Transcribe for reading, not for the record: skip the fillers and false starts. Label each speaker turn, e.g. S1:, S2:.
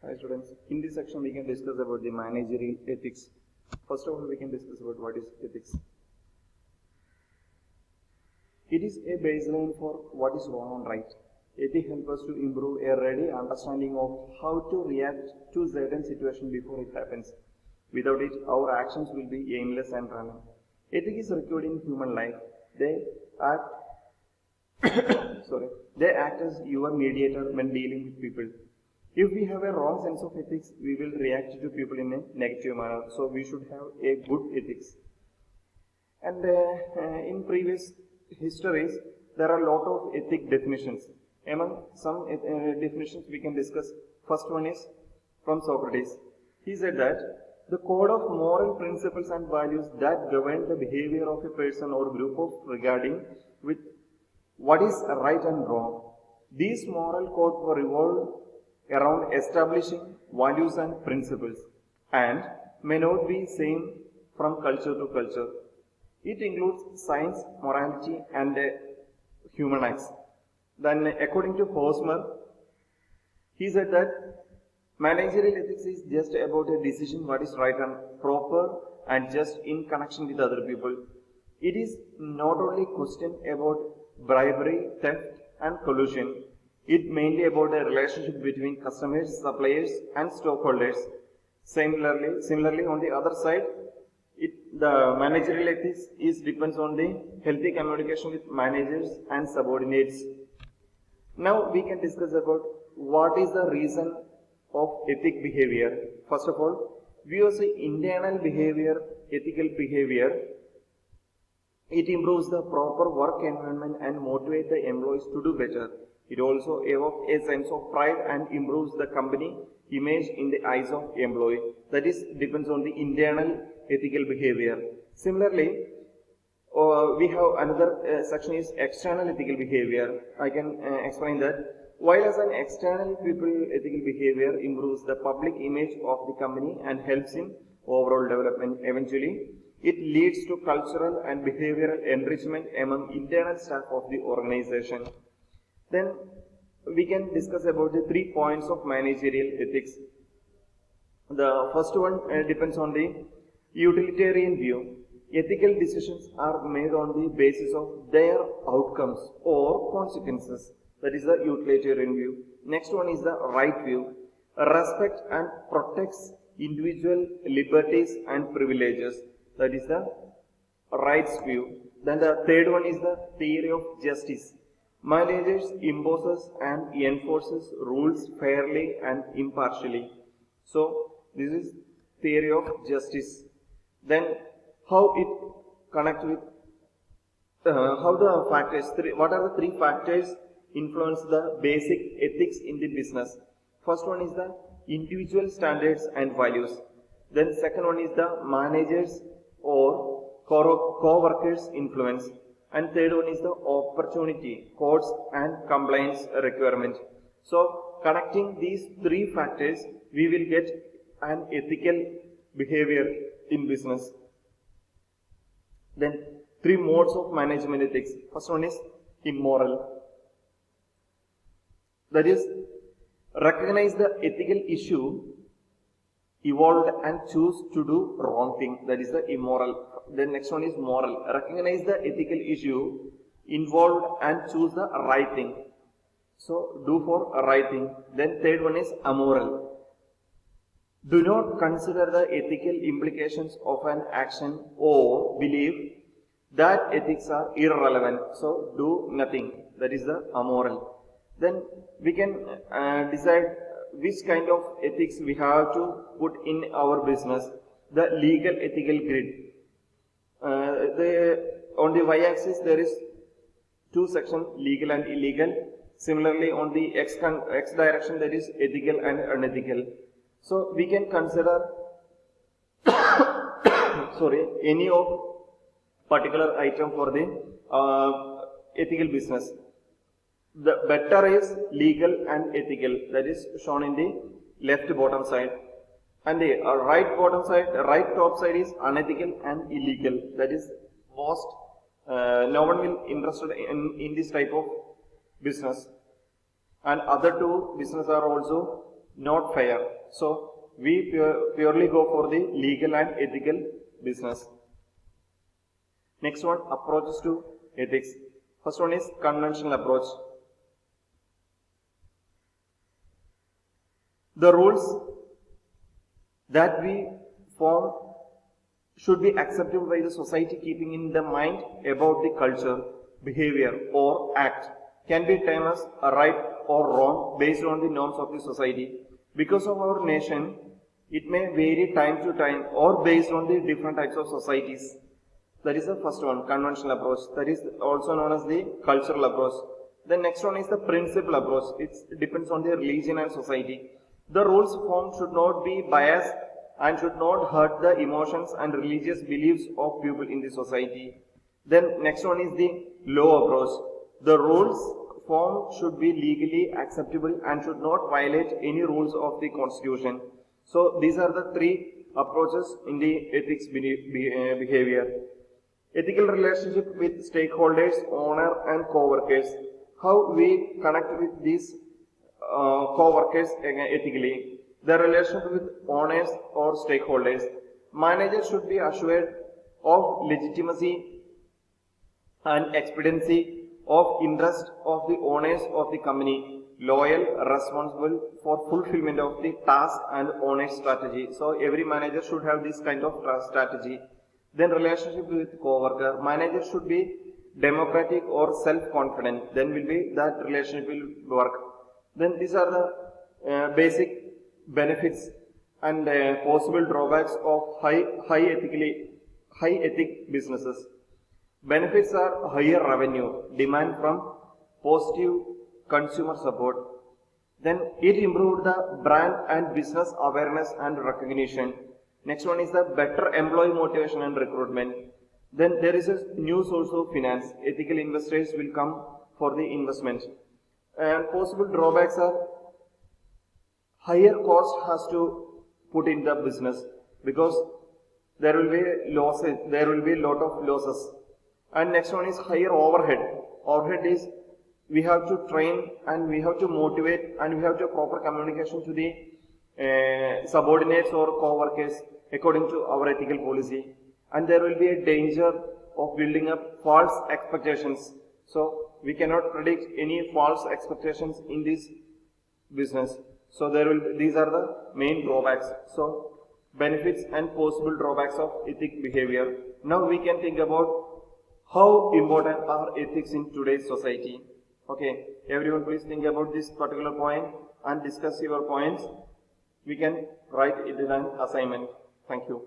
S1: Hi students, in this section we can discuss about the managerial ethics. First of all, we can discuss about what is ethics. It is a baseline for what is wrong and right. Ethics helps us to improve a ready understanding of how to react to certain situation before it happens. Without it, our actions will be aimless and random. Ethics is required in human life. They act they act as your mediator when dealing with people. If we have a wrong sense of ethics, we will react to people in a negative manner. So we should have a good ethics. And in previous histories, there are a lot of ethic definitions. Among some definitions we can discuss, first one is from Socrates. He said that the code of moral principles and values that govern the behavior of a person or group of regarding with what is right and wrong. These moral codes revolve around establishing values and principles and may not be same from culture to culture. It includes science, morality and human acts. Then according to Hosmer, he said that managerial ethics is just about a decision what is right and proper and just in connection with other people. It is not only question about bribery, theft and collusion. It mainly about the relationship between customers, suppliers and stockholders. Similarly, on the other side, the managerial ethics depends on the healthy communication with managers and subordinates. Now we can discuss about what is the reason of ethic behavior. First of all, we will see internal behavior, ethical behavior. It improves the proper work environment and motivates the employees to do better. It also evokes a sense of pride and improves the company image in the eyes of employee. That is depends on the internal ethical behavior. Similarly, we have another section is external ethical behavior. I can explain that. While as an external people ethical behavior improves the public image of the company and helps in overall development eventually, it leads to cultural and behavioral enrichment among internal staff of the organization. Then we can discuss about the 3 points of managerial ethics. The first one depends on the utilitarian view. Ethical decisions are made on the basis of their outcomes or consequences. That is the utilitarian view. Next one is the right view. Respect and protects individual liberties and privileges. That is the rights view. Then the third one is the theory of justice. Managers imposes and enforces rules fairly and impartially. So this is theory of justice. Then how it connects with how the factors, what are the 3 factors influence the basic ethics in the business. First one is the individual standards and values. Then second one is the managers or co-workers influence. And third one is the opportunity, codes and compliance requirement. So connecting these 3 factors, we will get an ethical behavior in business. Then 3 modes of management ethics. First one is immoral. That is, recognize the ethical issue, evolved and choose to do wrong thing. That is the immoral. The next one is moral. Recognize the ethical issue, involved and choose the right thing. So do for a right thing. Then third one is amoral. Do not consider the ethical implications of an action or believe that ethics are irrelevant. So do nothing. That is the amoral. Then we can decide which kind of ethics we have to put in our business. The legal ethical grid. On the y-axis there is 2 sections, legal and illegal. Similarly on the x direction there is ethical and unethical. So we can consider any of particular item for the ethical business. The better is legal and ethical, that is shown in the left bottom side. And the right top side is unethical and illegal. That is most, no one will interested in this type of business. And other 2 business are also not fair. So we purely go for the legal and ethical business. Next one, approaches to ethics. First one is conventional approach. The rules that we form should be accepted by the society, keeping in the mind about the culture, behavior or act can be termed as a right or wrong based on the norms of the society. Because of our nation, it may vary time to time or based on the different types of societies. That is the first one, conventional approach. That is also known as the cultural approach. The next one is the principle approach. It depends on the religion and society. The rules formed should not be biased and should not hurt the emotions and religious beliefs of people in the society. Then next one is the law approach. The rules formed should be legally acceptable and should not violate any rules of the constitution. So these are the three approaches in the ethics behavior. Ethical relationship with stakeholders, owner and co-workers. How we connect with these co-workers ethically. The relationship with owners or stakeholders. Managers should be assured of legitimacy and expediency of interest of the owners of the company, loyal, responsible for fulfillment of the task and owner strategy. So every manager should have this kind of strategy. Then relationship with co-worker. Manager should be democratic or self-confident. Then will be that relationship will work. Then these are the basic benefits and possible drawbacks of high ethic businesses. Benefits are higher revenue, demand from positive consumer support. Then it improved the brand and business awareness and recognition. Next one is the better employee motivation and recruitment. Then there is a new source of finance. Ethical investors will come for the investment. And possible drawbacks are higher cost has to put in the business because there will be losses, there will be a lot of losses. And next one is higher overhead. Overhead is we have to train and we have to motivate and we have to proper communication to the subordinates or co-workers according to our ethical policy. And there will be a danger of building up false expectations. So we cannot predict any false expectations in this business. So these are the main drawbacks. So benefits and possible drawbacks of ethic behavior. Now we can think about how important are ethics in today's society. Okay, everyone please think about this particular point and discuss your points. We can write it in an assignment. Thank you.